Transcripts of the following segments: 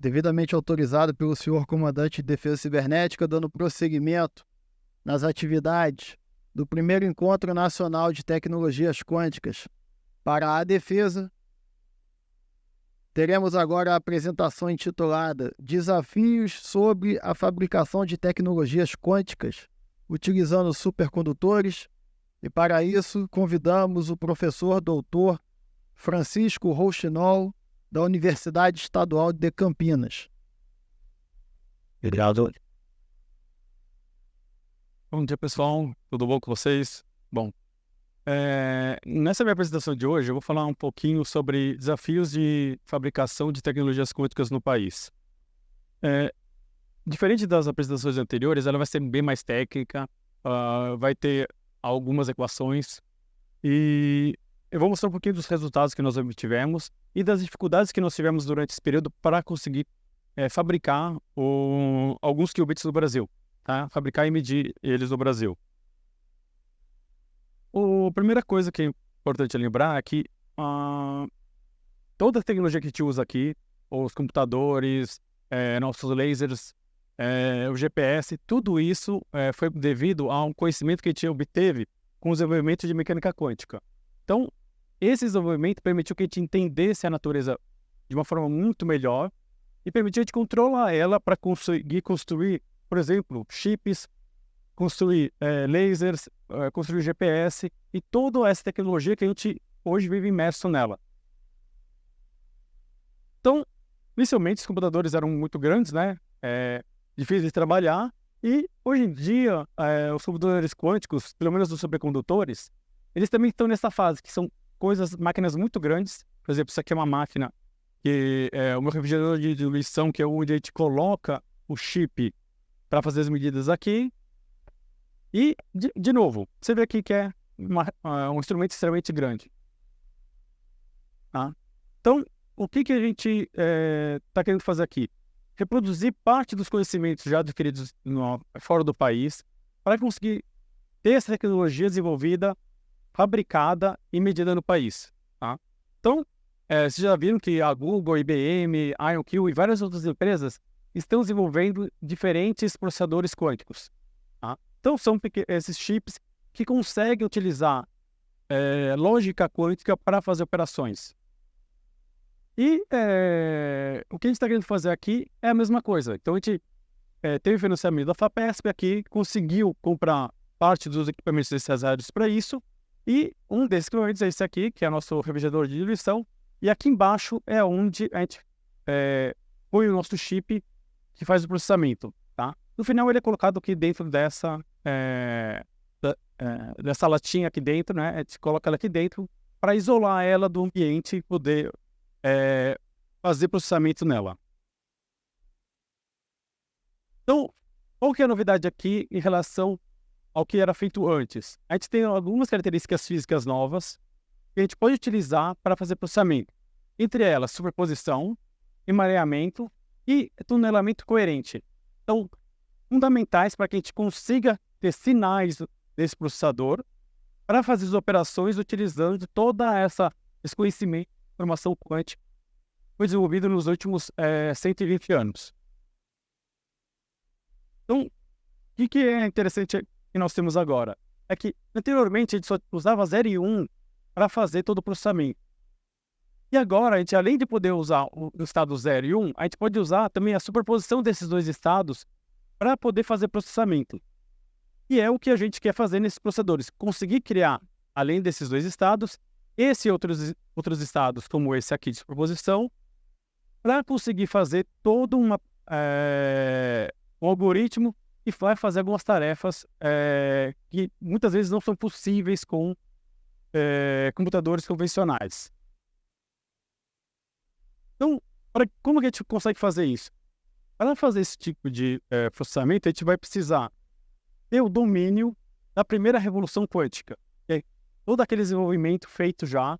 devidamente autorizado pelo senhor comandante de defesa cibernética, dando prosseguimento nas atividades do primeiro Encontro Nacional de Tecnologias Quânticas para a Defesa. Teremos agora a apresentação intitulada Desafios sobre a fabricação de tecnologias quânticas utilizando supercondutores, e para isso convidamos o professor doutor Francisco Rouxinol, da Universidade Estadual de Campinas. Obrigado. Bom dia, pessoal. Tudo bom com vocês? Bom, nessa minha apresentação de hoje, eu vou falar um pouquinho sobre desafios de fabricação de tecnologias quânticas no país. Diferente das apresentações anteriores, ela vai ser bem mais técnica, vai ter algumas equações, e eu vou mostrar um pouquinho dos resultados que nós obtivemos e das dificuldades que nós tivemos durante esse período para conseguir fabricar alguns qubits no Brasil, tá? Fabricar e medir eles no Brasil. A primeira coisa que é importante lembrar é que toda a tecnologia que a gente usa aqui, os computadores, nossos lasers, o GPS, tudo isso foi devido a um conhecimento que a gente obteve com o desenvolvimento de mecânica quântica. Então, esse desenvolvimento permitiu que a gente entendesse a natureza de uma forma muito melhor e permitiu a gente controlar ela para conseguir construir, por exemplo, chips, construir lasers, construir GPS e toda essa tecnologia que a gente hoje vive imerso nela. Então, inicialmente, os computadores eram muito grandes, né? Difíceis de trabalhar, e hoje em dia, os computadores quânticos, pelo menos os supercondutores, eles também estão nessa fase, que são máquinas muito grandes. Por exemplo, isso aqui é uma máquina que é o meu refrigerador de diluição, que é onde a gente coloca o chip para fazer as medidas aqui. E, de novo, você vê aqui que é um instrumento extremamente grande. Tá? Então, o que a gente está querendo fazer aqui? Reproduzir parte dos conhecimentos já adquiridos fora do país para conseguir ter essa tecnologia desenvolvida, fabricada e medida no país. Tá? Então, vocês já viram que a Google, IBM, IonQ e várias outras empresas estão desenvolvendo diferentes processadores quânticos. Tá? Então, são esses chips que conseguem utilizar lógica quântica para fazer operações. E o que a gente está querendo fazer aqui é a mesma coisa. Então, a gente teve financiamento da FAPESP aqui, conseguiu comprar parte dos equipamentos necessários para isso, e um desses equipamentos é esse aqui, que é o nosso refrigerador de diluição, e aqui embaixo é onde a gente põe o nosso chip que faz o processamento. Tá? No final, ele é colocado aqui dentro dessa latinha aqui dentro, né? A gente coloca ela aqui dentro para isolar ela do ambiente e poder fazer processamento nela. Então, qual que é a novidade aqui em relação ao que era feito antes? A gente tem algumas características físicas novas que a gente pode utilizar para fazer processamento. Entre elas, superposição, emaranhamento e tunelamento coerente. Então, fundamentais para que a gente consiga ter sinais desse processador para fazer as operações utilizando toda esse conhecimento de informação quântica que foi desenvolvido nos últimos 120 anos. Então, o que é interessante que nós temos agora? É que, anteriormente, a gente só usava 0 e 1 para fazer todo o processamento. E agora, a gente, além de poder usar o estado 0 e 1, a gente pode usar também a superposição desses dois estados para poder fazer processamento. E é o que a gente quer fazer nesses processadores. Conseguir criar, além desses dois estados, outros estados, como esse aqui de superposição, para conseguir fazer todo um algoritmo que vai fazer algumas tarefas que muitas vezes não são possíveis com computadores convencionais. Então, como que a gente consegue fazer isso? Para fazer esse tipo de processamento, a gente vai precisar ter o domínio da primeira revolução quântica, que é todo aquele desenvolvimento feito já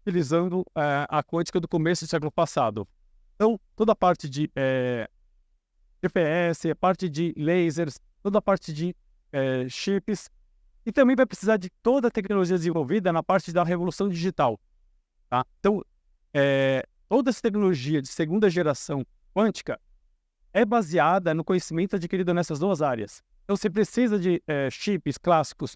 utilizando a quântica do começo do século passado. Então, toda a parte de GPS, a parte de lasers, toda a parte de chips, e também vai precisar de toda a tecnologia desenvolvida na parte da revolução digital. Tá? Então, toda essa tecnologia de segunda geração quântica é baseada no conhecimento adquirido nessas duas áreas. Então, você precisa de chips clássicos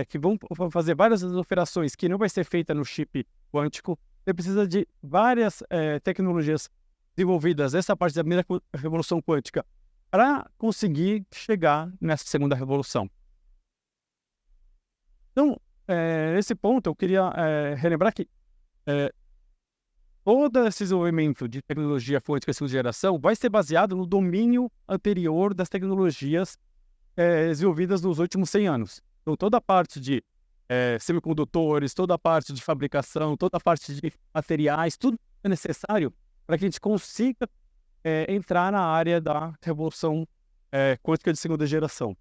que vão fazer várias operações que não vai ser feita no chip quântico. Você precisa de várias tecnologias desenvolvidas nessa parte da primeira revolução quântica para conseguir chegar nessa segunda revolução. Então, nesse ponto, eu queria relembrar que todo esse desenvolvimento de tecnologia quântica de segunda geração vai ser baseado no domínio anterior das tecnologias desenvolvidas nos últimos 100 anos. Então, toda a parte de semicondutores, toda a parte de fabricação, toda a parte de materiais, tudo é necessário para que a gente consiga entrar na área da revolução quântica de segunda geração.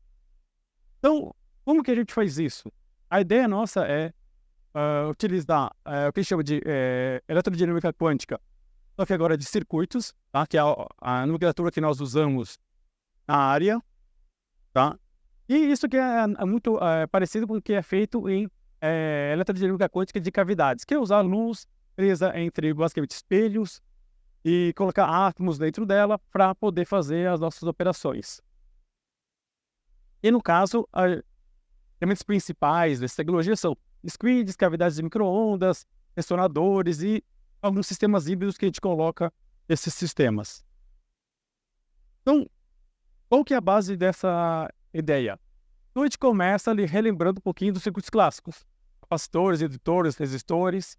Então, como que a gente faz isso? A ideia nossa é utilizar o que a gente chama de eletrodinâmica quântica, só que agora de circuitos, tá? Que é a nomenclatura que nós usamos na área, tá? E isso que é muito parecido com o que é feito em eletrodinâmica quântica de cavidades, que é usar luz presa entre basicamente espelhos e colocar átomos dentro dela para poder fazer as nossas operações. E no caso, os elementos principais dessa tecnologia são squids, cavidades de micro-ondas, ressonadores e alguns sistemas híbridos que a gente coloca nesses sistemas. Então, qual que é a base dessa ideia? Então, a gente começa ali relembrando um pouquinho dos circuitos clássicos, capacitores, indutores, resistores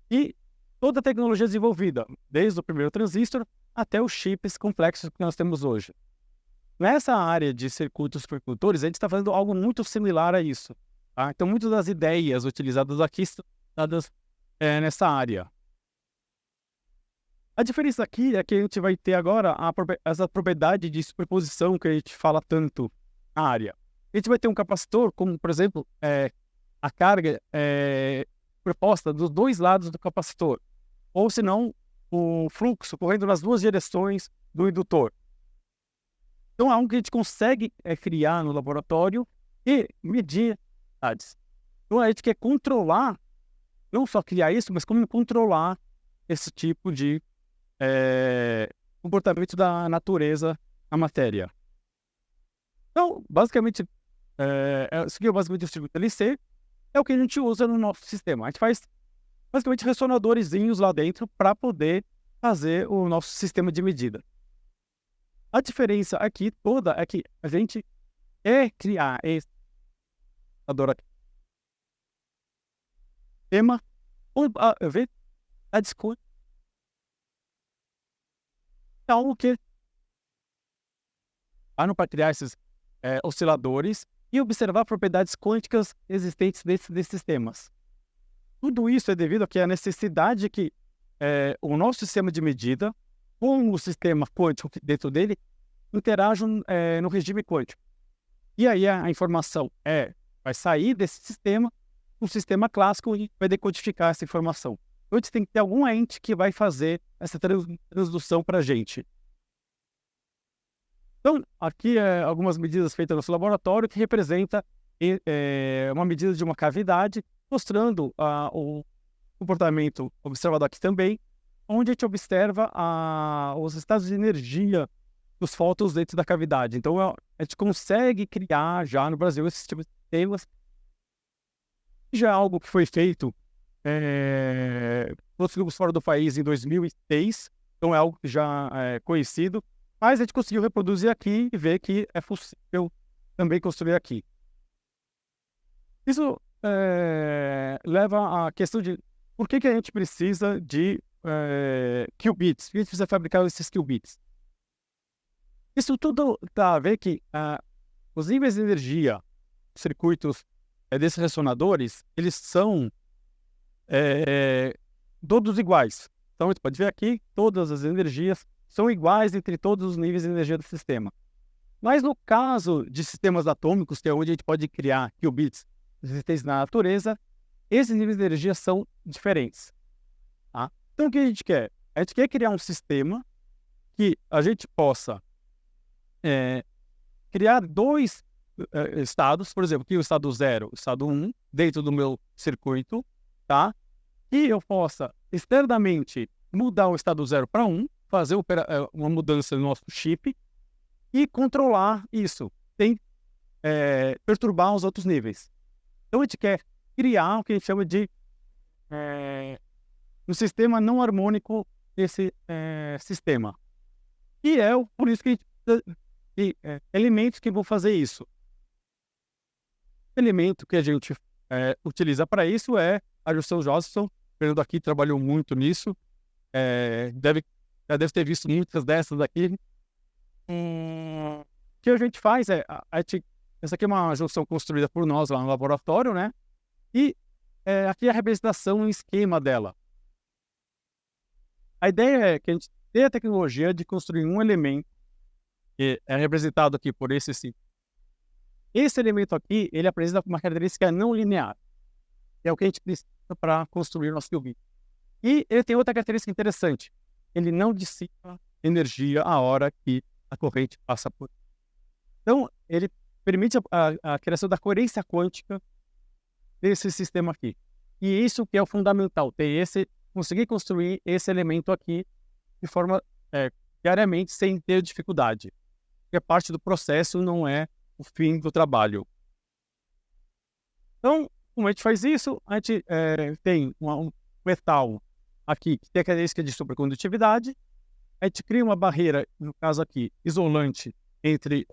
e toda a tecnologia desenvolvida, desde o primeiro transistor até os chips complexos que nós temos hoje. Nessa área de circuitos supercondutores, a gente está fazendo algo muito similar a isso. Tá? Então, muitas das ideias utilizadas aqui estão dadas nessa área. A diferença aqui é que a gente vai ter agora essa propriedade de superposição que a gente fala tanto na área. A gente vai ter um capacitor, como, por exemplo, a carga proposta dos dois lados do capacitor, ou se não, o fluxo correndo nas duas direções do indutor. Então, é algo que a gente consegue criar no laboratório e medir. Então, a gente quer controlar, não só criar isso, mas como controlar esse tipo de comportamento da natureza na matéria. Então, basicamente, isso aqui é basicamente o circuito LC, é o que a gente usa no nosso sistema. A gente faz basicamente ressonadorzinhos lá dentro para poder fazer o nosso sistema de medida. A diferença aqui toda é que a gente quer criar esse tema ver a discussão é algo que para criar esses osciladores e observar propriedades quânticas existentes desses sistemas. Tudo isso é devido a necessidade que o nosso sistema de medida com o sistema quântico dentro dele interagem no regime quântico. E aí a informação vai sair desse sistema, um sistema clássico, e vai decodificar essa informação. Então, a gente tem que ter algum ente que vai fazer essa transdução para a gente. Então, aqui algumas medidas feitas no nosso laboratório que representa uma medida de uma cavidade, mostrando o comportamento observado aqui também, onde a gente observa os estados de energia dos fótons dentro da cavidade. Então, a gente consegue criar já no Brasil esses tipos de sistemas. Já é algo que foi feito nos grupos fora do país em 2006, então é algo que já é conhecido, mas a gente conseguiu reproduzir aqui e ver que é possível também construir aqui. Isso leva à questão de por que a gente precisa de qubits, por que a gente precisa fabricar esses qubits. Isso tudo está a ver que os níveis de energia, os circuitos desses ressonadores, eles são todos iguais. Então, a gente pode ver aqui, todas as energias são iguais entre todos os níveis de energia do sistema. Mas no caso de sistemas atômicos, que é onde a gente pode criar qubits existentes na natureza, esses níveis de energia são diferentes. Tá? Então, o que a gente quer? A gente quer criar um sistema que a gente possa criar dois estados, por exemplo, aqui o estado 0, o estado 1, dentro do meu circuito, tá? E eu possa externamente mudar o estado 0 para 1, fazer uma mudança no nosso chip e controlar isso, sem perturbar os outros níveis. Então a gente quer criar o que a gente chama de um sistema não harmônico desse sistema. E por isso que a gente precisa de elementos que vão fazer isso. O elemento que a gente utiliza para isso é a junção Josephson. O Fernando aqui trabalhou muito nisso. Já deve ter visto muitas dessas aqui. O que a gente faz essa aqui é uma junção construída por nós lá no laboratório, né? E aqui é a representação em esquema dela. A ideia é que a gente tenha a tecnologia de construir um elemento que é representado aqui por esse símbolo. Esse elemento aqui, ele apresenta uma característica não linear. É o que a gente precisa para construir o nosso qubit. E ele tem outra característica interessante. Ele não dissipa energia a hora que a corrente passa por. Então, ele permite a criação da coerência quântica desse sistema aqui. E isso que é o fundamental, conseguir construir esse elemento aqui de forma diariamente, sem ter dificuldade. Porque parte do processo não é o fim do trabalho. Então, como a gente faz isso? A gente tem um metal aqui que tem a característica de supercondutividade. A gente cria uma barreira, no caso aqui, isolante entre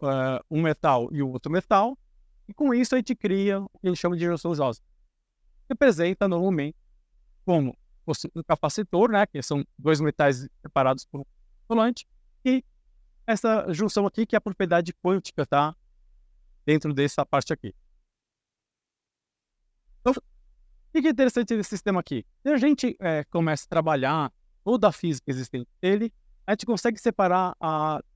um metal e o outro metal. E com isso a gente cria o que a gente chama de junção Josephson. Representa normalmente como um capacitor, né, que são dois metais separados por um isolante, e essa junção aqui que é a propriedade quântica, tá? Dentro dessa parte aqui. Então, o que é interessante desse sistema aqui? Se a gente começa a trabalhar toda a física existente dele, a gente consegue separar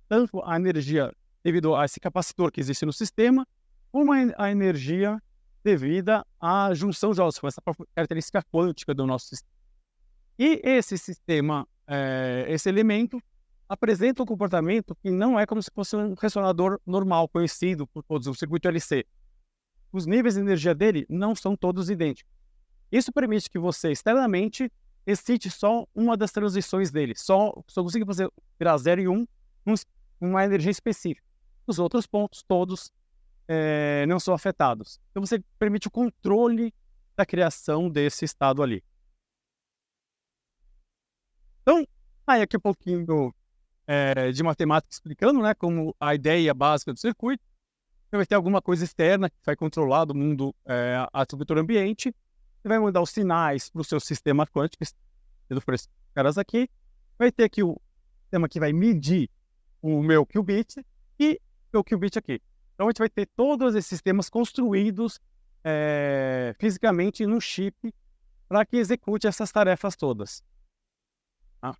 tanto a energia devido a esse capacitor que existe no sistema, como a energia devida à junção Josephson, essa característica quântica do nosso sistema. E esse sistema, esse elemento, apresenta um comportamento que não é como se fosse um ressonador normal, conhecido por todos, o circuito LC. Os níveis de energia dele não são todos idênticos. Isso permite que você, externamente, excite só uma das transições dele. Só consiga fazer virar 0 e 1 uma energia específica. Os outros pontos, todos, não são afetados. Então você permite o controle da criação desse estado ali. Então, aí aqui um pouquinho de matemática explicando, né, como a ideia básica do circuito. Você vai ter alguma coisa externa que vai controlar do mundo a estrutura ambiente. Você vai mandar os sinais para o seu sistema quântico, por esses caras aqui. Vai ter aqui o sistema que vai medir o meu qubit e o meu qubit aqui. Então a gente vai ter todos esses sistemas construídos fisicamente no chip para que execute essas tarefas todas. Tá?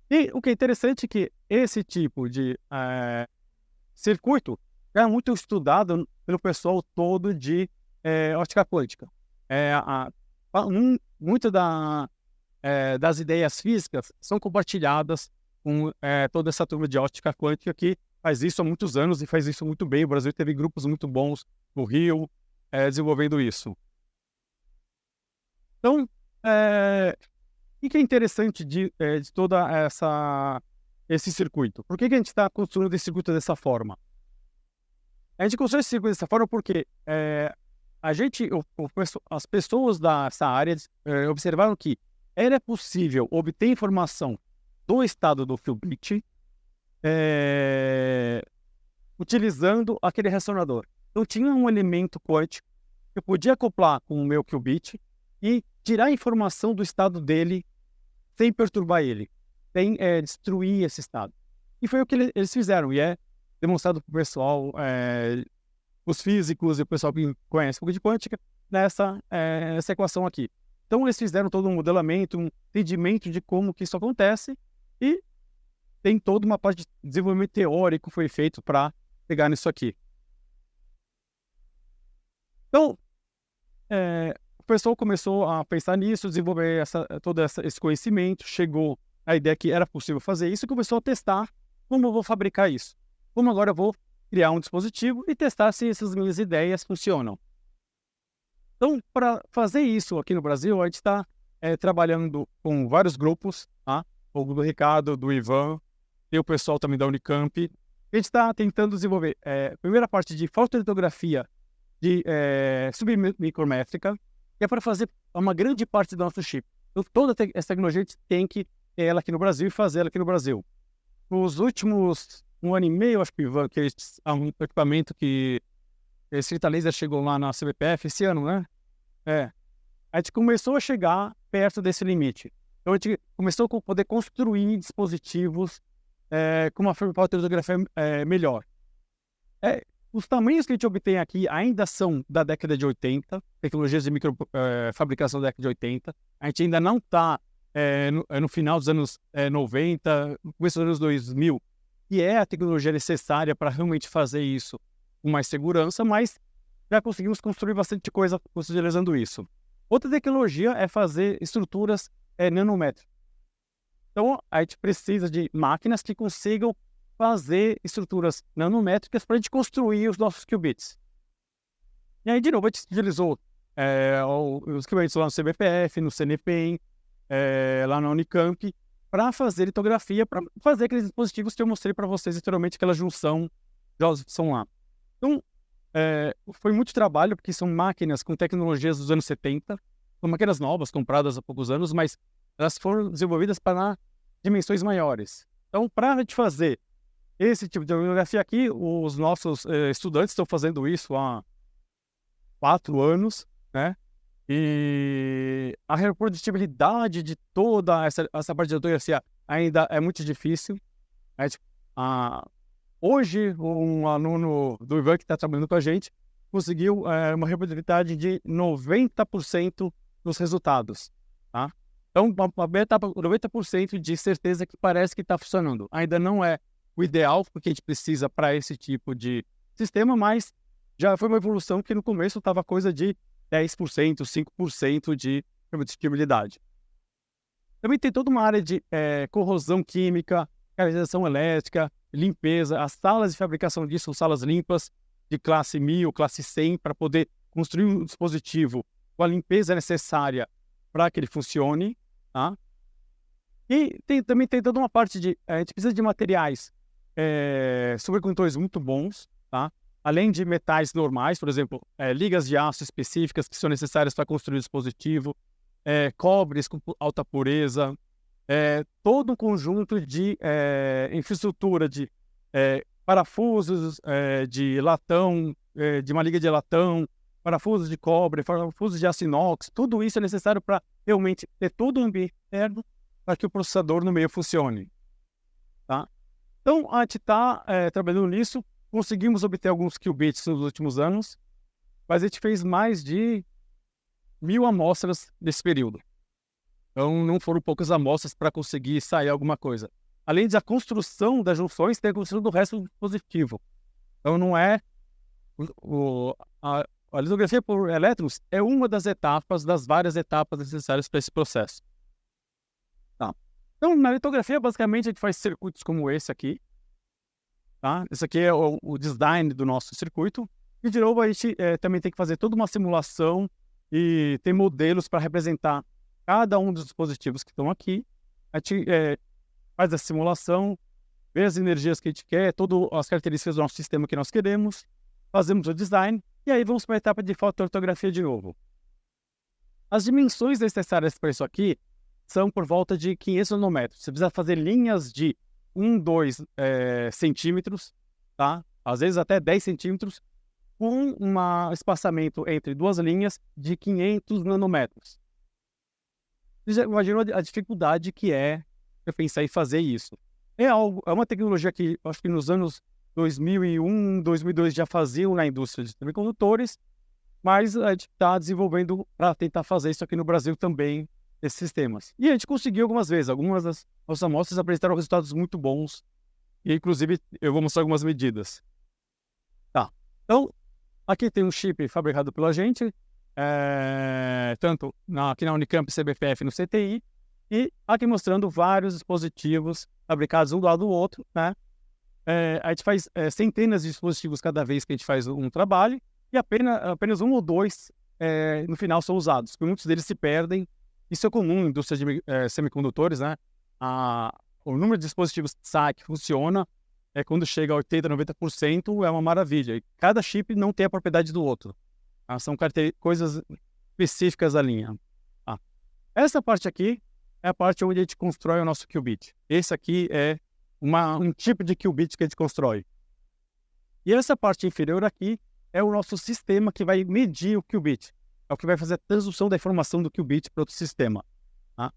E o que é interessante é que esse tipo de circuito é muito estudado pelo pessoal todo de óptica quântica. Muitas das ideias físicas são compartilhadas com toda essa turma de óptica quântica que faz isso há muitos anos e faz isso muito bem. O Brasil teve grupos muito bons no Rio desenvolvendo isso. Então, o que é interessante de toda esse circuito? Por que a gente está construindo esse circuito dessa forma? A gente construiu esse circuito dessa forma porque as pessoas dessa área observaram que era possível obter informação do estado do qubit utilizando aquele ressonador. Então tinha um elemento quântico que eu podia acoplar com o meu qubit e tirar a informação do estado dele sem perturbar ele, sem destruir esse estado. E foi o que eles fizeram, e é demonstrado para o pessoal, os físicos e o pessoal que conhece um pouco de quântica, nessa equação aqui. Então eles fizeram todo um modelamento, um entendimento de como que isso acontece, e tem toda uma parte de desenvolvimento teórico que foi feito para pegar nisso aqui. Então, o pessoal começou a pensar nisso, desenvolver todo esse conhecimento, chegou a ideia que era possível fazer isso e começou a testar como eu vou fabricar isso. Como agora eu vou criar um dispositivo e testar se essas minhas ideias funcionam. Então, para fazer isso aqui no Brasil, a gente está trabalhando com vários grupos, tá? O do Ricardo, do Ivan, tem o pessoal também da Unicamp. A gente está tentando desenvolver a primeira parte de fotolitografia de submicrométrica, que é para fazer uma grande parte do nosso chip. Então, toda essa tecnologia a gente tem que ter ela aqui no Brasil e fazer ela aqui no Brasil. Nos últimos 1 ano e meio, acho que há um equipamento que esse laser chegou lá na CBPF esse ano, né? A gente começou a chegar perto desse limite. Então, a gente começou a poder construir dispositivos com uma fotolitografia melhor. Os tamanhos que a gente obtém aqui ainda são da década de 80, tecnologias de microfabricação da década de 80. A gente ainda não está no final dos anos 90, começo dos anos 2000, que é a tecnologia necessária para realmente fazer isso com mais segurança, mas já conseguimos construir bastante coisa utilizando isso. Outra tecnologia é fazer estruturas nanométricas. Então, a gente precisa de máquinas que consigam fazer estruturas nanométricas para a gente construir os nossos qubits. E aí, de novo, a gente utilizou os equipamentos lá no CBPF, no CNPEM, lá na Unicamp, para fazer litografia, para fazer aqueles dispositivos que eu mostrei para vocês anteriormente, aquela junção lá. Então, foi muito trabalho, porque são máquinas com tecnologias dos anos 70, são máquinas novas, compradas há poucos anos, mas elas foram desenvolvidas para dimensões maiores. Então, para a gente fazer esse tipo de litografia aqui, os nossos estudantes estão fazendo isso há 4 anos, né? E a reprodutibilidade de toda essa parte de litografia ainda é muito difícil. Hoje, um aluno do Ivan que está trabalhando com a gente conseguiu uma reprodutibilidade de 90% dos resultados. Tá? Então, uma etapa 90% de certeza que parece que está funcionando. Ainda não é o ideal, porque a gente precisa para esse tipo de sistema, mas já foi uma evolução que no começo estava coisa de 10%, 5% de reprodutibilidade. Também tem toda uma área de corrosão química, caracterização elétrica, limpeza. As salas de fabricação disso são salas limpas, de classe 1000, classe 100, para poder construir um dispositivo com a limpeza necessária para que ele funcione. Tá? E também tem toda uma parte de... a gente precisa de materiais supercondutores muito bons, tá? Além de metais normais, por exemplo, ligas de aço específicas que são necessárias para construir o dispositivo, cobres com alta pureza, todo um conjunto de infraestrutura de parafusos de latão, de uma liga de latão, parafusos de cobre, parafusos de aço inox. Tudo isso é necessário para realmente ter todo o ambiente interno para que o processador no meio funcione. Tá? Então, a gente está trabalhando nisso. Conseguimos obter alguns qubits nos últimos anos, mas a gente fez mais de 1000 amostras nesse período. Então, não foram poucas amostras para conseguir sair alguma coisa. Além da construção das junções, tem a construção do resto do dispositivo. Então, não é... a litografia por elétrons é uma das etapas, das várias etapas necessárias para esse processo. Tá. Então, na litografia, basicamente, a gente faz circuitos como esse aqui. Tá? Esse aqui é o design do nosso circuito. E, de novo, a gente também tem que fazer toda uma simulação e ter modelos para representar cada um dos dispositivos que estão aqui. A gente faz a simulação, vê as energias que a gente quer, todas as características do nosso sistema que nós queremos, fazemos o design e aí vamos para a etapa de fotolitografia de novo. As dimensões necessárias para isso aqui são por volta de 500 nanômetros. Você precisa fazer linhas de 1, 2 centímetros, tá? Às vezes até 10 centímetros, com um espaçamento entre duas linhas de 500 nanômetros. Você já imaginou a dificuldade que é pensar em fazer isso? É uma tecnologia que acho que nos anos 2001, 2002 já faziam na indústria de semicondutores, mas a gente está desenvolvendo para tentar fazer isso aqui no Brasil também, esses sistemas. E a gente conseguiu algumas vezes. Algumas das nossas amostras apresentaram resultados muito bons. E, inclusive, eu vou mostrar algumas medidas. Tá. Então, aqui tem um chip fabricado pela gente, tanto aqui na Unicamp, CBPF e no CTI, e aqui mostrando vários dispositivos fabricados um do lado do outro, né? A gente faz centenas de dispositivos cada vez que a gente faz um trabalho, e apenas 1 ou 2 no final são usados, porque muitos deles se perdem. Isso é comum na indústria de semicondutores, né? A o número de dispositivos SAI que funciona, quando chega a 80%, 90%, é uma maravilha. E cada chip não tem a propriedade do outro. Tá? São coisas específicas da linha. Tá? Essa parte aqui é a parte onde a gente constrói o nosso qubit. Esse aqui é um tipo de qubit que a gente constrói. E essa parte inferior aqui é o nosso sistema que vai medir o qubit. É o que vai fazer a transdução da informação do qubit para outro sistema. Tá?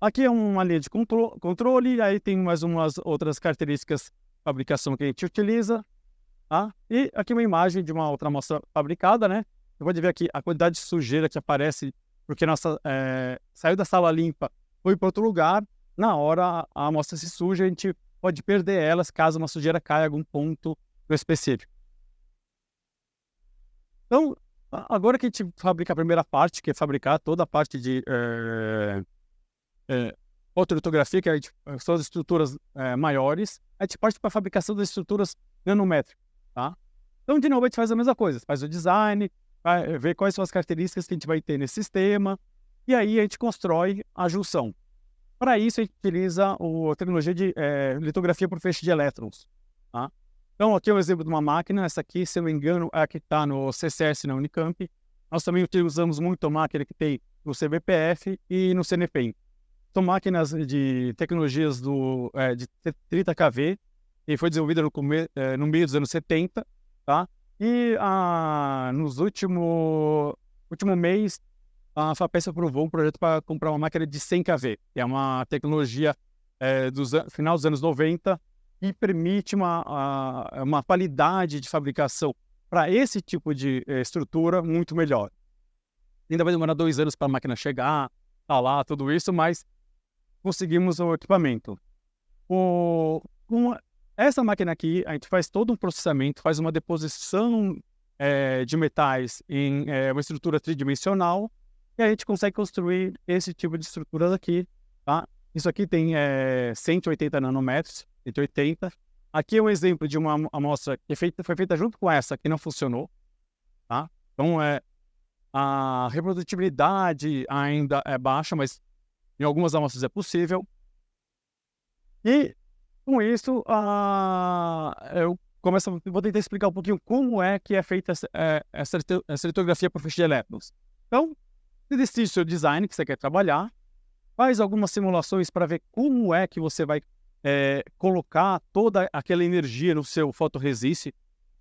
Aqui é uma linha de controle, aí tem mais umas outras características de fabricação que a gente utiliza. Tá? E aqui uma imagem de uma outra amostra fabricada, né? Você pode ver aqui a quantidade de sujeira que aparece, porque saiu da sala limpa, foi para outro lugar. Na hora a amostra se suja, a gente pode perder elas caso uma sujeira caia em algum ponto específico. Então, agora que a gente fabrica a primeira parte, que é fabricar toda a parte de fotolitografia, que são as estruturas maiores, a gente parte para a fabricação das estruturas nanométricas. Tá? Então, de novo, a gente faz a mesma coisa, faz o design, vai ver quais são as características que a gente vai ter nesse sistema, e aí a gente constrói a junção. Para isso, a gente utiliza a tecnologia de litografia por feixe de elétrons. Tá? Então, aqui é um exemplo de uma máquina. Essa aqui, se eu não me engano, é a que está no CCS na Unicamp. Nós também utilizamos muito a máquina que tem no CBPF e no CNPq. São máquinas de tecnologias de 30 kV, e foi desenvolvida no meio dos anos 70. Tá? E nos último mês, a FAPESP aprovou um projeto para comprar uma máquina de 100 kV, que é uma tecnologia do final dos anos 90, e permite uma qualidade de fabricação para esse tipo de estrutura muito melhor. Ainda vai demorar 2 anos para a máquina chegar, tá lá, tudo isso, mas conseguimos o equipamento. Essa máquina aqui, a gente faz todo um processamento, faz uma deposição de metais em uma estrutura tridimensional, e a gente consegue construir esse tipo de estruturas aqui. Tá? Isso aqui tem 180 nanômetros, 180. Aqui é um exemplo de uma amostra que foi feita junto com essa, que não funcionou. Tá? Então, a reprodutibilidade ainda é baixa, mas em algumas amostras é possível. E, com isso, eu vou tentar explicar um pouquinho como é que é feita essa litografia por feixe de elétrons. Então, você decide o seu design que você quer trabalhar, faz algumas simulações para ver como é que você vai colocar toda aquela energia no seu fotoresist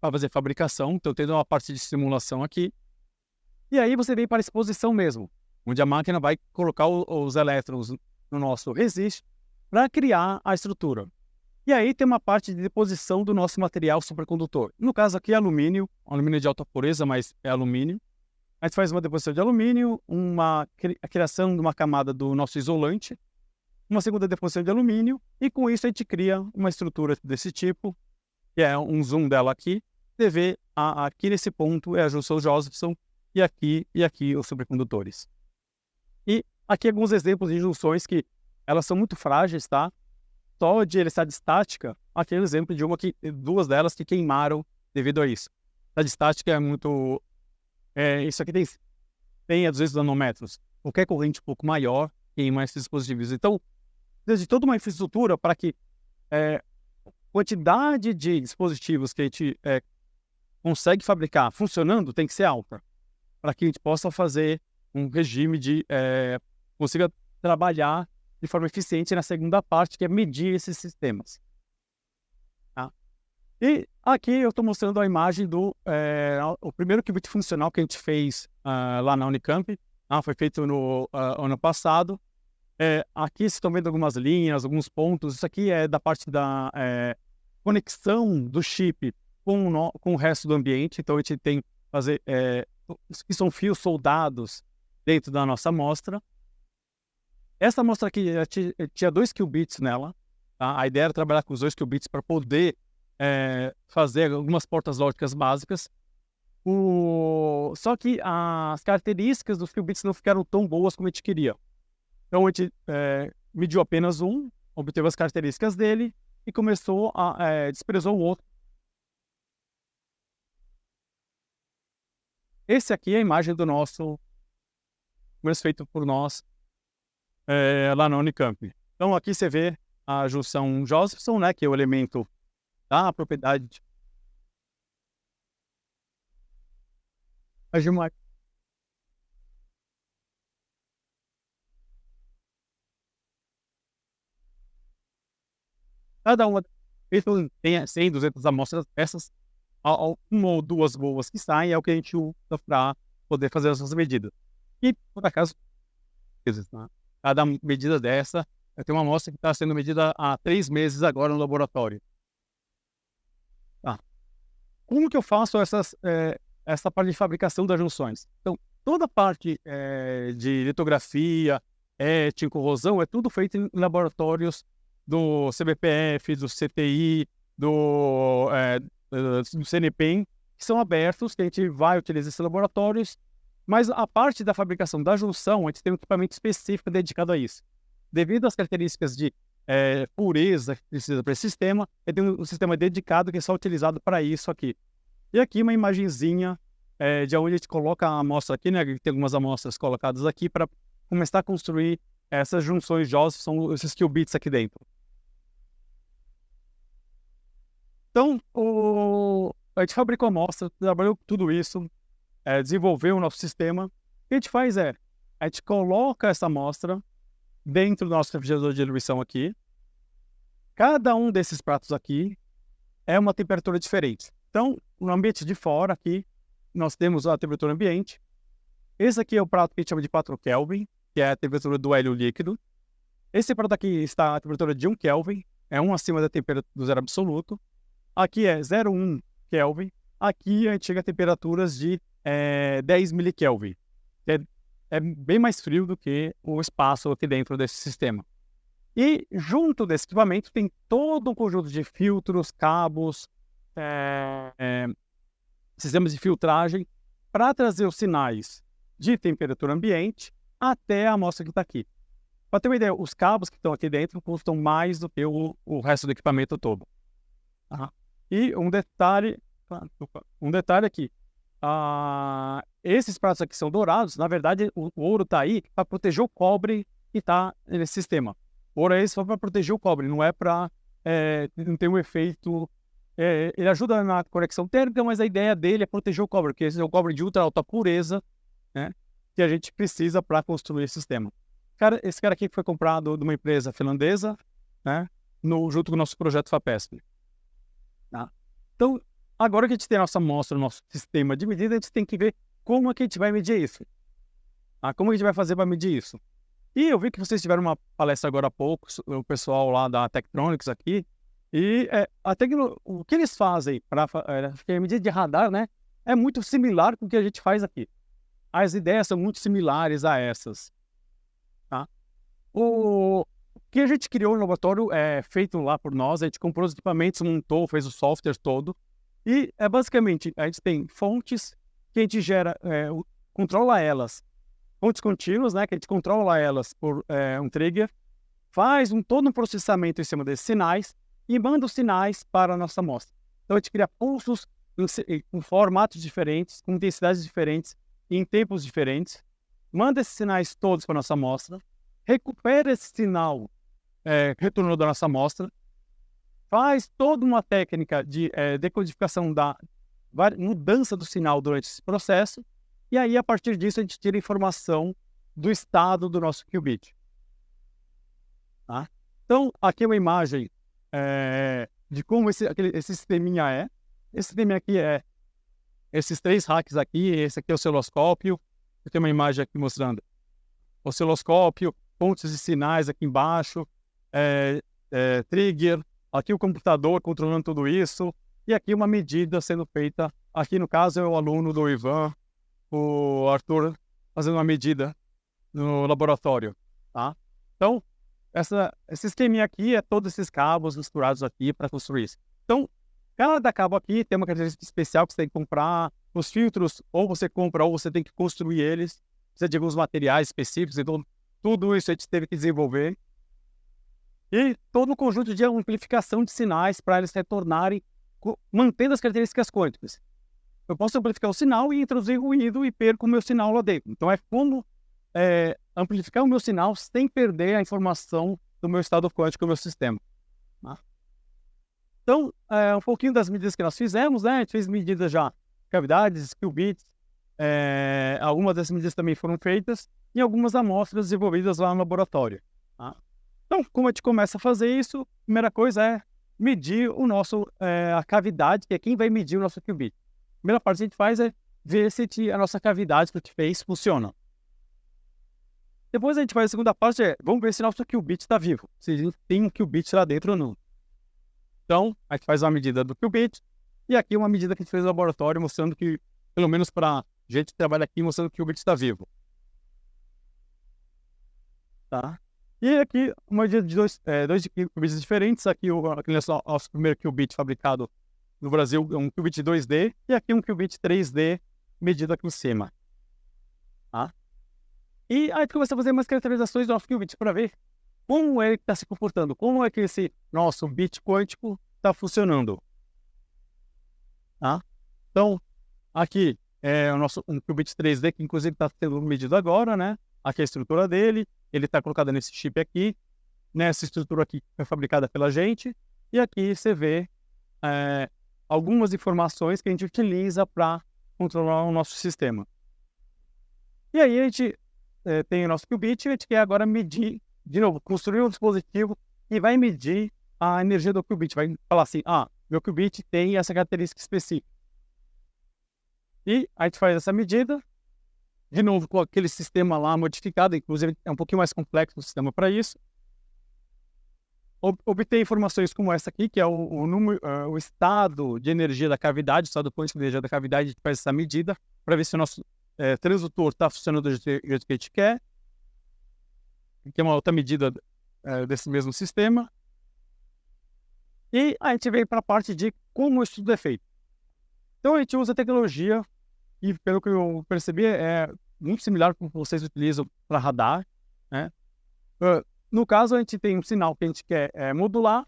para fazer fabricação. Então, tem uma parte de simulação aqui. E aí você vem para a exposição mesmo, onde a máquina vai colocar os elétrons no nosso resist para criar a estrutura. E aí tem uma parte de deposição do nosso material supercondutor. No caso aqui é alumínio de alta pureza, mas é alumínio. A gente faz uma deposição de alumínio, a criação de uma camada do nosso isolante, uma segunda deposição de alumínio, e com isso a gente cria uma estrutura desse tipo, que é um zoom dela aqui. Você vê aqui nesse ponto é a junção Josephson, e aqui os supercondutores. E aqui alguns exemplos de junções que elas são muito frágeis, tá? Só de eletricidade estática, aqui é um exemplo de duas delas que queimaram devido a isso. A eletricidade estática é muito... isso aqui tem a 200 nanômetros. Qualquer corrente um pouco maior queima esses dispositivos. Então, desde toda uma infraestrutura para que a quantidade de dispositivos que a gente consegue fabricar funcionando tem que ser alta, para que a gente possa fazer um regime consiga trabalhar de forma eficiente na segunda parte, que é medir esses sistemas. Tá? E aqui eu estou mostrando a imagem o primeiro qubit funcional que a gente fez lá na Unicamp. Foi feito no ano passado. Aqui vocês estão vendo algumas linhas, alguns pontos. Isso aqui é da parte da conexão do chip com o resto do ambiente. Então a gente tem que fazer... que são fios soldados dentro da nossa amostra. Essa amostra aqui tinha 2 qubits nela. Tá? A ideia era trabalhar com os 2 qubits para poder fazer algumas portas lógicas básicas. Só que as características dos qubits não ficaram tão boas como a gente queria. Então a gente mediu apenas um, obteve as características dele e começou desprezou o outro. Esse aqui é a imagem do nosso, feito por nós lá na Unicamp. Então aqui você vê a junção Josephson, né, que é o elemento da propriedade. Cada uma tem 100, 200 amostras dessas, uma ou duas boas que saem é o que a gente usa para poder fazer essas medidas. E, por acaso, né, cada medida dessa, eu tenho uma amostra que está sendo medida há 3 meses agora no laboratório. Como que eu faço essa parte de fabricação das junções? Então, toda a parte de litografia, etching, corrosão, é tudo feito em laboratórios do CBPF, do CTI, do CNPEM, que são abertos, que a gente vai utilizar esses laboratórios, mas a parte da fabricação da junção, a gente tem um equipamento específico dedicado a isso. Devido às características de pureza que precisa para esse sistema, tem um sistema dedicado que é só utilizado para isso aqui. E aqui uma imagenzinha de onde a gente coloca a amostra aqui, né? Tem algumas amostras colocadas aqui para começar a construir essas junções JOS, são esses qubits aqui dentro. Então, a gente fabricou a amostra, trabalhou com tudo isso, desenvolveu o nosso sistema. O que a gente faz a gente coloca essa amostra dentro do nosso refrigerador de diluição aqui. Cada um desses pratos aqui é uma temperatura diferente. Então, no ambiente de fora aqui, nós temos a temperatura ambiente. Esse aqui é o prato que a gente chama de 4 Kelvin, que é a temperatura do hélio líquido. Esse prato aqui está a temperatura de 1 Kelvin, é 1 acima da temperatura do zero absoluto. Aqui é 0,1 Kelvin. Aqui a gente chega a temperaturas de 10 milikelvin. É bem mais frio do que o espaço aqui dentro desse sistema. E junto desse equipamento tem todo um conjunto de filtros, cabos, sistemas de filtragem para trazer os sinais de temperatura ambiente até a amostra que está aqui. Para ter uma ideia, os cabos que estão aqui dentro custam mais do que o resto do equipamento todo. E um detalhe aqui. Esses pratos aqui são dourados. Na verdade, o ouro está aí para proteger o cobre que está nesse sistema. O ouro é só para proteger o cobre, não é para não ter um efeito. Ele ajuda na conexão térmica, mas a ideia dele é proteger o cobre, porque esse é o cobre de ultra alta pureza, né, que a gente precisa para construir esse sistema. Esse cara aqui foi comprado de uma empresa finlandesa, né, junto com o nosso projeto FAPESP. Então, agora que a gente tem a nossa amostra, o nosso sistema de medida, a gente tem que ver como é que a gente vai medir isso. Como a gente vai fazer para medir isso? E eu vi que vocês tiveram uma palestra agora há pouco, o pessoal lá da Tektronix aqui, e o que eles fazem para a medida de radar, né, é muito similar com o que a gente faz aqui. As ideias são muito similares a essas. O que a gente criou no laboratório é feito lá por nós, a gente comprou os equipamentos, montou, fez o software todo, e basicamente a gente tem fontes que a gente gera, controla elas, fontes contínuas, né, que a gente controla elas por um trigger, faz todo um processamento em cima desses sinais e manda os sinais para a nossa amostra. Então a gente cria pulsos em formatos diferentes, com intensidades diferentes, em tempos diferentes, manda esses sinais todos para a nossa amostra, recupera esse sinal retornou da nossa amostra, faz toda uma técnica de decodificação da mudança do sinal durante esse processo, e aí a partir disso a gente tira informação do estado do nosso qubit. Então aqui é uma imagem de como esse sisteminha é. Esse sisteminha aqui é esses 3 racks aqui, esse aqui é o osciloscópio, eu tenho uma imagem aqui mostrando osciloscópio, pontos de sinais aqui embaixo, trigger, aqui o computador controlando tudo isso, e aqui uma medida sendo feita, aqui no caso é o aluno do Ivan, o Arthur, fazendo uma medida no laboratório, Então, esse esqueminha aqui é todos esses cabos misturados aqui para construir isso. Então, cada cabo aqui tem uma característica especial que você tem que comprar, os filtros ou você compra ou você tem que construir eles, precisa de alguns materiais específicos, então tudo isso a gente teve que desenvolver. E todo um conjunto de amplificação de sinais para eles retornarem, mantendo as características quânticas. Eu posso amplificar o sinal e introduzir ruído e perco o meu sinal lá dentro. Então é como amplificar o meu sinal sem perder a informação do meu estado quântico, do meu sistema. Tá? Então, um pouquinho das medidas que nós fizemos, né? A gente fez medidas já, cavidades, qubits, algumas dessas medidas também foram feitas em algumas amostras desenvolvidas lá no laboratório. Tá? Então, como a gente começa a fazer isso, a primeira coisa é medir a cavidade, que é quem vai medir o nosso qubit. A primeira parte que a gente faz é ver se a nossa cavidade que a gente fez funciona. Depois a gente faz a segunda parte, vamos ver se nosso qubit está vivo, se tem um qubit lá dentro ou não. Então, a gente faz uma medida do qubit, e aqui uma medida que a gente fez no laboratório, mostrando que, pelo menos para a gente que trabalha aqui, mostrando que o qubit está vivo. Tá? E aqui, uma medida de dois qubits diferentes. Aqui nosso primeiro qubit fabricado no Brasil é um qubit 2D, e aqui um qubit 3D medido aqui em cima. Tá? E aí começa a fazer umas caracterizações do nosso qubit para ver como ele está se comportando, como é que esse nosso bit quântico está funcionando. Tá? Então, aqui é o nosso um qubit 3D, que inclusive está sendo medido agora, né? Aqui é a estrutura dele, ele está colocado nesse chip aqui, nessa estrutura aqui que foi fabricada pela gente, e aqui você vê algumas informações que a gente utiliza para controlar o nosso sistema. E aí a gente tem o nosso qubit, e a gente quer agora medir, de novo, construir um dispositivo que vai medir a energia do qubit, vai falar assim, meu qubit tem essa característica específica. E a gente faz essa medida, de novo com aquele sistema lá modificado, inclusive é um pouquinho mais complexo o sistema para isso. Obter informações como essa aqui, que é o estado de energia da cavidade, o estado quântico de energia da cavidade, a gente faz essa medida para ver se o nosso transdutor está funcionando do jeito que a gente quer, que é uma outra medida desse mesmo sistema. E a gente vem para a parte de como isso tudo é feito. Então a gente usa a tecnologia, e pelo que eu percebi, é muito similar com o que vocês utilizam para radar, né? No caso, a gente tem um sinal que a gente quer modular,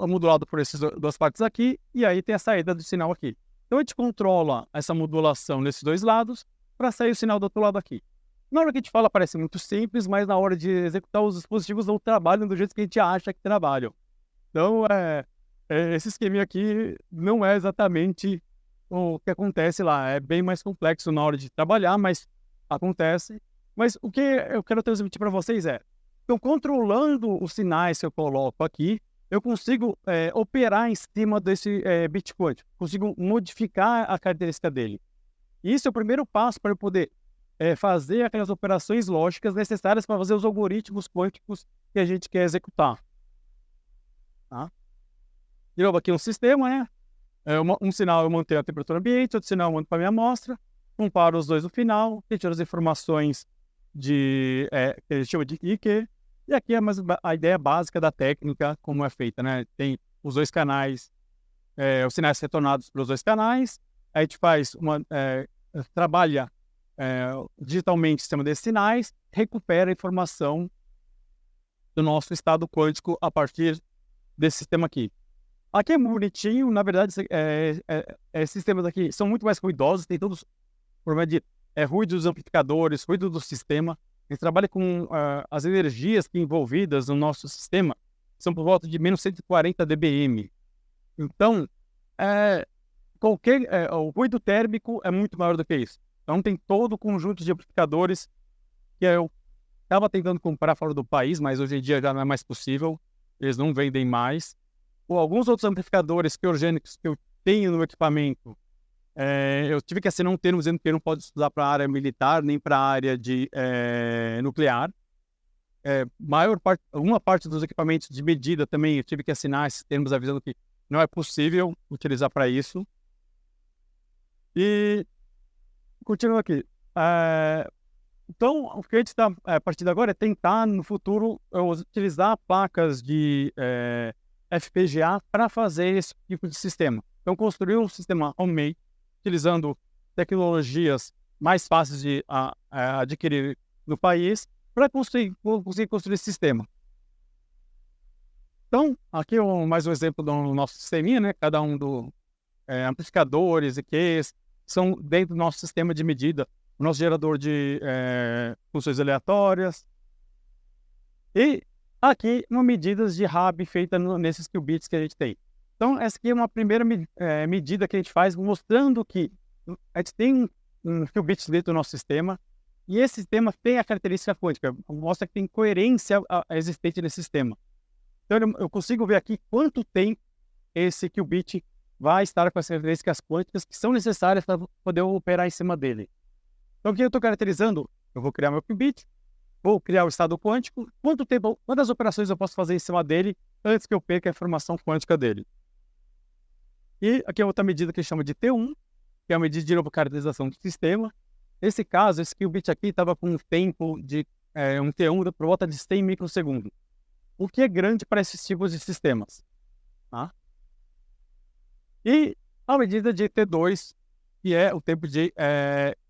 modulado por essas duas partes aqui, e aí tem a saída do sinal aqui. Então a gente controla essa modulação nesses dois lados para sair o sinal do outro lado aqui. Na hora que a gente fala parece muito simples, mas na hora de executar os dispositivos não trabalham do jeito que a gente acha que trabalham. Então esse esquema aqui não é exatamente o que acontece lá. É bem mais complexo na hora de trabalhar, mas acontece. Mas o que eu quero transmitir para vocês então, controlando os sinais que eu coloco aqui, eu consigo operar em cima desse bit quântico, consigo modificar a característica dele. E isso é o primeiro passo para eu poder fazer aquelas operações lógicas necessárias para fazer os algoritmos quânticos que a gente quer executar. Tá? De novo, aqui um sistema, né? Um sinal eu mantenho a temperatura ambiente, outro sinal eu mando para a minha amostra, comparo os dois no final, retiro as informações que a gente chama de IQ, e aqui é mais a ideia básica da técnica, como é feita, né? Tem os dois canais, os sinais retornados pelos dois canais, a gente faz trabalha digitalmente em cima desses sinais, recupera a informação do nosso estado quântico a partir desse sistema aqui. Aqui é bonitinho, na verdade, esses sistemas aqui são muito mais ruidosos, tem todos problema de ruído dos amplificadores, ruído do sistema. A gente trabalha com as energias que envolvidas no nosso sistema, são por volta de menos 140 dBm. Então, o ruído térmico é muito maior do que isso. Então, tem todo o conjunto de amplificadores que eu estava tentando comprar fora do país, mas hoje em dia já não é mais possível, eles não vendem mais. Ou alguns outros amplificadores criogênicos que eu tenho no equipamento, eu tive que assinar um termo dizendo que ele não pode usar para a área militar nem para a área de nuclear. Uma parte dos equipamentos de medida também eu tive que assinar esses termos avisando que não é possível utilizar para isso. E continuando aqui. Então, o que a gente está a partir de agora é tentar no futuro utilizar placas de FPGA para fazer esse tipo de sistema. Então, construir um sistema homemade, utilizando tecnologias mais fáceis de adquirir no país, para conseguir construir esse sistema. Então, aqui mais um exemplo do nosso sisteminha, né? Cada um dos amplificadores e EQs são dentro do nosso sistema de medida, o nosso gerador de funções aleatórias. E Aqui, uma medida de RAB feita nesses qubits que a gente tem. Então, essa aqui é uma primeira medida que a gente faz, mostrando que a gente tem um qubit dentro do nosso sistema, e esse sistema tem a característica quântica, mostra que tem coerência existente nesse sistema. Então, eu consigo ver aqui quanto tempo esse qubit vai estar com as características quânticas que são necessárias para poder operar em cima dele. Então, o que eu estou caracterizando? Eu vou criar meu qubit, vou criar o estado quântico, quantas operações eu posso fazer em cima dele antes que eu perca a informação quântica dele. E aqui é outra medida que chama de T1, que é a medida de novo caracterização do sistema. Nesse caso, esse qubit aqui estava com um tempo de um T1 por volta de 100 microsegundos, o que é grande para esses tipos de sistemas. Tá? E a medida de T2, que é o tempo de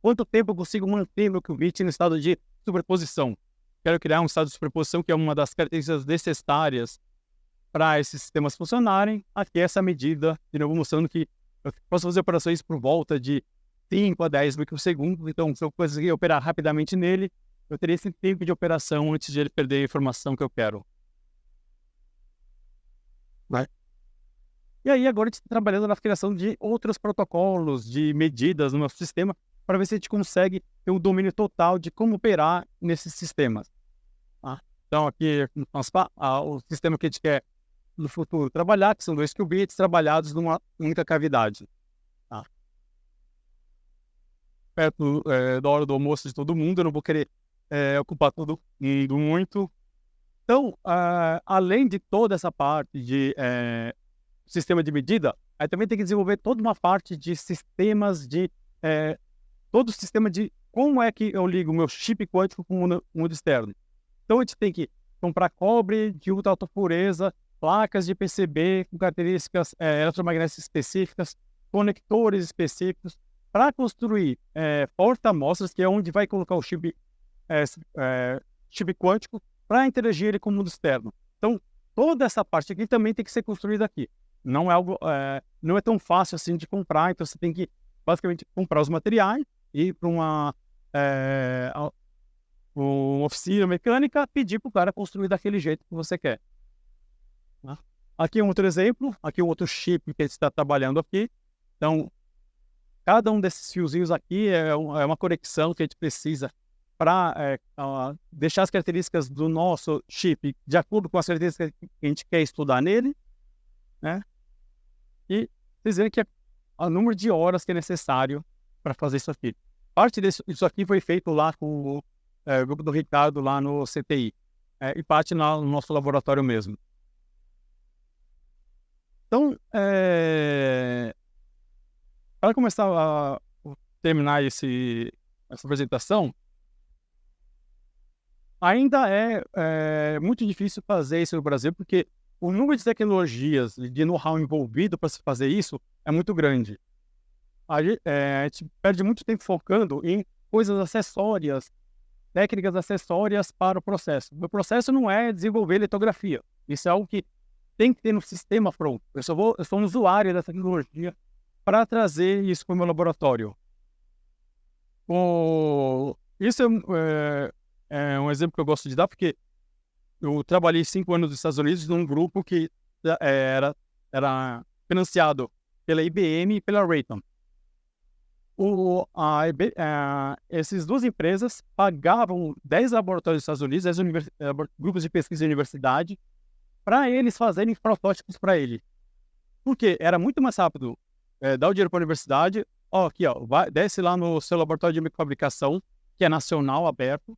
quanto tempo eu consigo manter meu qubit no estado de superposição. Quero criar um estado de superposição, que é uma das características necessárias para esses sistemas funcionarem. Aqui é essa medida, de novo mostrando que eu posso fazer operações por volta de 5 a 10 microsegundos. Então, se eu conseguir operar rapidamente nele, eu teria esse tempo de operação antes de ele perder a informação que eu quero. E aí, agora a gente está trabalhando na criação de outros protocolos, de medidas no nosso sistema, para ver se a gente consegue ter um domínio total de como operar nesses sistemas. Tá? Então, aqui o sistema que a gente quer no futuro trabalhar, que são 2 qubits trabalhados numa única cavidade. Tá? Perto da hora do almoço de todo mundo, eu não vou querer ocupar todo mundo muito. Então, além de toda essa parte de sistema de medida, aí também tem que desenvolver toda uma parte de sistemas de... todo o sistema de como é que eu ligo o meu chip quântico com o mundo externo. Então, a gente tem que comprar cobre de ultra alta pureza, placas de PCB com características eletromagnéticas específicas, conectores específicos, para construir porta-amostras, que é onde vai colocar o chip quântico, para interagir ele com o mundo externo. Então, toda essa parte aqui também tem que ser construída aqui. Não é algo, não é tão fácil assim de comprar, então você tem que basicamente comprar os materiais, ir para uma oficina mecânica, pedir para o cara construir daquele jeito que você quer. Tá? Aqui é um outro exemplo, aqui é um outro chip que a gente está trabalhando aqui. Então, cada um desses fiozinhos aqui é uma conexão que a gente precisa para deixar as características do nosso chip de acordo com as características que a gente quer estudar nele, né? E vocês veem que o número de horas que é necessário para fazer isso aqui. Parte disso aqui foi feito lá com o grupo do Ricardo lá no CTI, e parte no nosso laboratório mesmo. Então, para começar a terminar essa apresentação, ainda é muito difícil fazer isso no Brasil, porque o número de tecnologias, de know-how envolvido para se fazer isso é muito grande. A gente perde muito tempo focando em coisas acessórias, técnicas acessórias para o processo. O processo não é desenvolver litografia. Isso é algo que tem que ter no sistema pronto. Eu sou um usuário da tecnologia para trazer isso para o meu laboratório. Isso é um exemplo que eu gosto de dar, porque eu trabalhei 5 anos nos Estados Unidos num grupo que era financiado pela IBM e pela Raytheon. Essas duas empresas pagavam 10 laboratórios dos Estados Unidos, 10 grupos de pesquisa de universidade, para eles fazerem protótipos para ele. Porque era muito mais rápido dar o dinheiro para a universidade, desce lá no seu laboratório de microfabricação, que é nacional, aberto,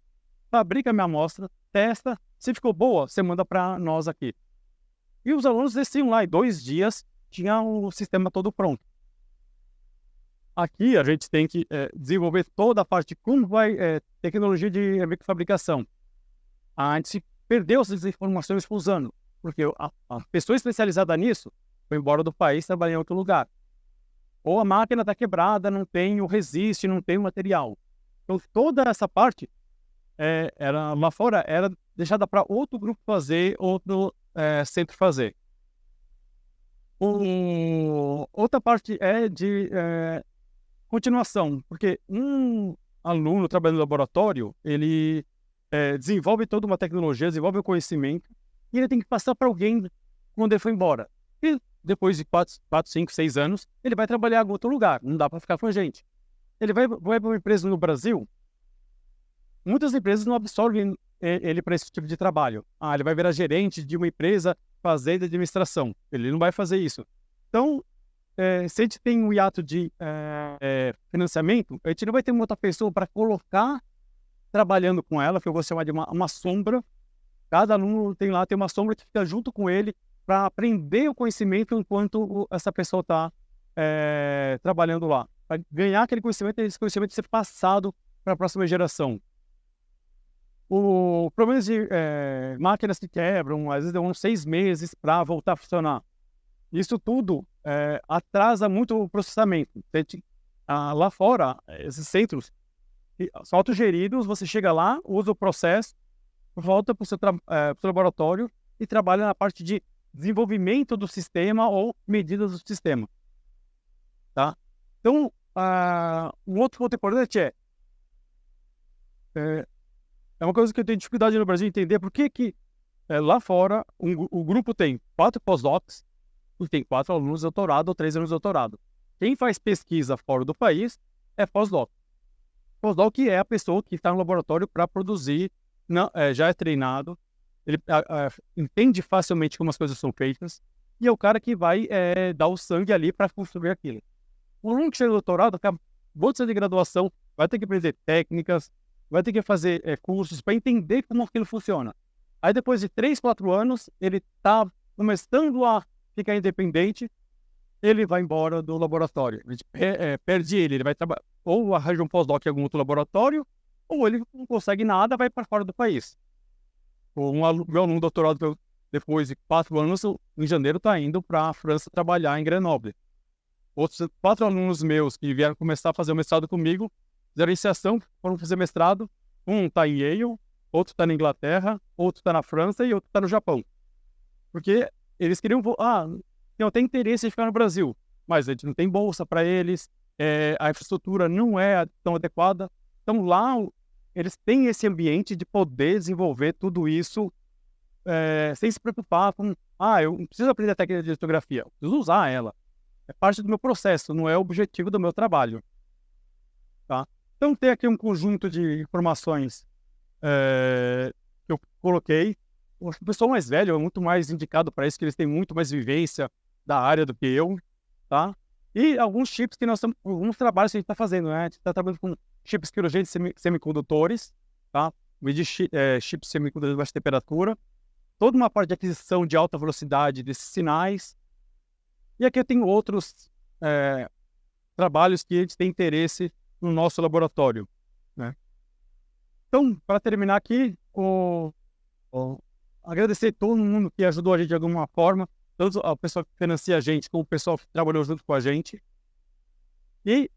fabrica a minha amostra, testa, se ficou boa, você manda para nós aqui. E os alunos desciam lá, em 2 dias, tinha o sistema todo pronto. Aqui a gente tem que desenvolver toda a parte de como vai tecnologia de microfabricação. A gente perdeu essas informações usando, porque a pessoa especializada nisso foi embora do país, trabalhar em outro lugar. Ou a máquina está quebrada, não tem o resiste, não tem o material. Então toda essa parte lá fora era deixada para outro grupo fazer, outro centro fazer. Outra parte é de continuação, porque um aluno trabalhando no laboratório, ele desenvolve toda uma tecnologia, desenvolve o conhecimento, e ele tem que passar para alguém quando ele for embora. E depois de 4, 5, 6 anos, ele vai trabalhar em algum outro lugar, não dá para ficar com a gente. Ele vai para uma empresa no Brasil, muitas empresas não absorvem ele para esse tipo de trabalho. Ah, ele vai virar gerente de uma empresa fazendo administração. Ele não vai fazer isso. Então, se a gente tem um hiato de financiamento, a gente não vai ter uma outra pessoa para colocar trabalhando com ela, que eu vou chamar de uma sombra. Cada aluno tem uma sombra que fica junto com ele para aprender o conhecimento enquanto essa pessoa está trabalhando lá. Para ganhar aquele conhecimento e esse conhecimento ser passado para a próxima geração. O problema de máquinas que quebram, às vezes demoram 6 meses para voltar a funcionar. Isso tudo atrasa muito o processamento. Lá fora, esses centros são autogeridos, você chega lá, usa o processo, volta para o seu laboratório e trabalha na parte de desenvolvimento do sistema ou medidas do sistema. Tá? Então, um outro ponto importante é uma coisa que eu tenho dificuldade no Brasil de entender, por que lá fora o grupo tem 4 pós-docs e tem 4 alunos de doutorado ou 3 alunos de doutorado. Quem faz pesquisa fora do país é pós-doc. Pós-doc é a pessoa que está no laboratório para produzir, já é treinado, ele entende facilmente como as coisas são feitas e é o cara que vai dar o sangue ali para construir aquilo. O aluno que chega no doutorado, acabou de sair de graduação, vai ter que aprender técnicas, vai ter que fazer cursos para entender como aquilo funciona. Aí depois de 3, 4 anos, ele está começando a ficar independente, ele vai embora do laboratório. A gente perde ele vai trabalhar, ou arranja um pós-doc em algum outro laboratório, ou ele não consegue nada, vai para fora do país. Meu aluno doutorado, depois de 4 anos, em janeiro, está indo para a França trabalhar em Grenoble. Outros 4 alunos meus que vieram começar a fazer o mestrado comigo, fizeram iniciação, foram fazer mestrado. Um está em Yale, outro está na Inglaterra, outro está na França e outro está no Japão. Porque eles queriam... tem até interesse em ficar no Brasil, mas a gente não tem bolsa para eles, a infraestrutura não é tão adequada. Então lá eles têm esse ambiente de poder desenvolver tudo isso sem se preocupar com eu não preciso aprender a técnica de litografia, eu preciso usar ela. É parte do meu processo, não é o objetivo do meu trabalho. Tá? Então tem aqui um conjunto de informações que eu coloquei. O pessoal mais velho é muito mais indicado para isso, que eles têm muito mais vivência da área do que eu, tá? E alguns chips que alguns trabalhos que a gente está fazendo, né? A gente está trabalhando com chips quirogênicos semicondutores, tá? Chips semicondutores de baixa temperatura, toda uma parte de aquisição de alta velocidade desses sinais. E aqui eu tenho outros trabalhos que a gente tem interesse no nosso laboratório, né? Então, para terminar aqui, agradecer todo mundo que ajudou a gente de alguma forma, tanto o pessoal que financia a gente, como o pessoal que trabalhou junto com a gente. E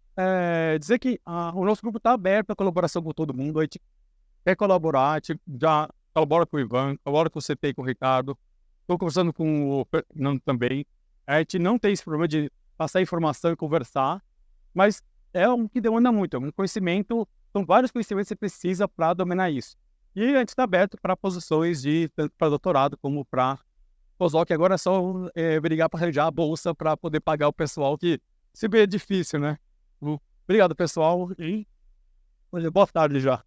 dizer que o nosso grupo está aberto à colaboração com todo mundo. A gente quer colaborar, a gente já colabora com o Ivan, colabora com o CT e com o Ricardo. Estou conversando com o Fernando também. A gente não tem esse problema de passar informação e conversar, mas é um que demanda muito, é um conhecimento, são vários conhecimentos que você precisa para dominar isso. E a gente está aberto para posições tanto para doutorado como para pós-doc. Agora é só brigar para arranjar a bolsa para poder pagar o pessoal, que sempre é difícil, né? Obrigado, pessoal, e boa tarde já.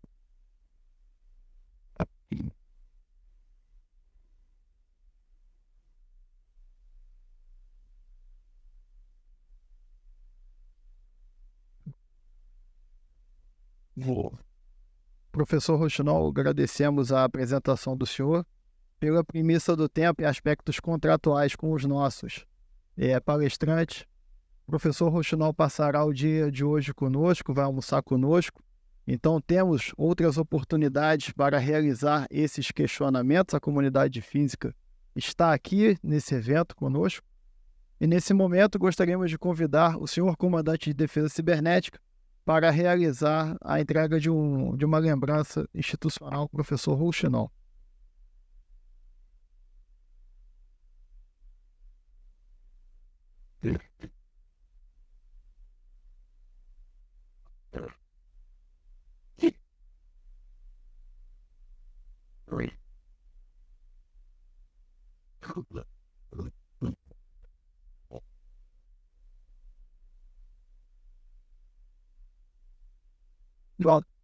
Professor Rochinol, agradecemos a apresentação do senhor pela premissa do tempo e aspectos contratuais com os nossos palestrantes. O professor Rochinol passará o dia de hoje conosco, vai almoçar conosco. Então, temos outras oportunidades para realizar esses questionamentos. A comunidade de física está aqui nesse evento conosco. E nesse momento, gostaríamos de convidar o senhor comandante de defesa cibernética para realizar a entrega de uma lembrança institucional ao professor Rochinol. Pronto.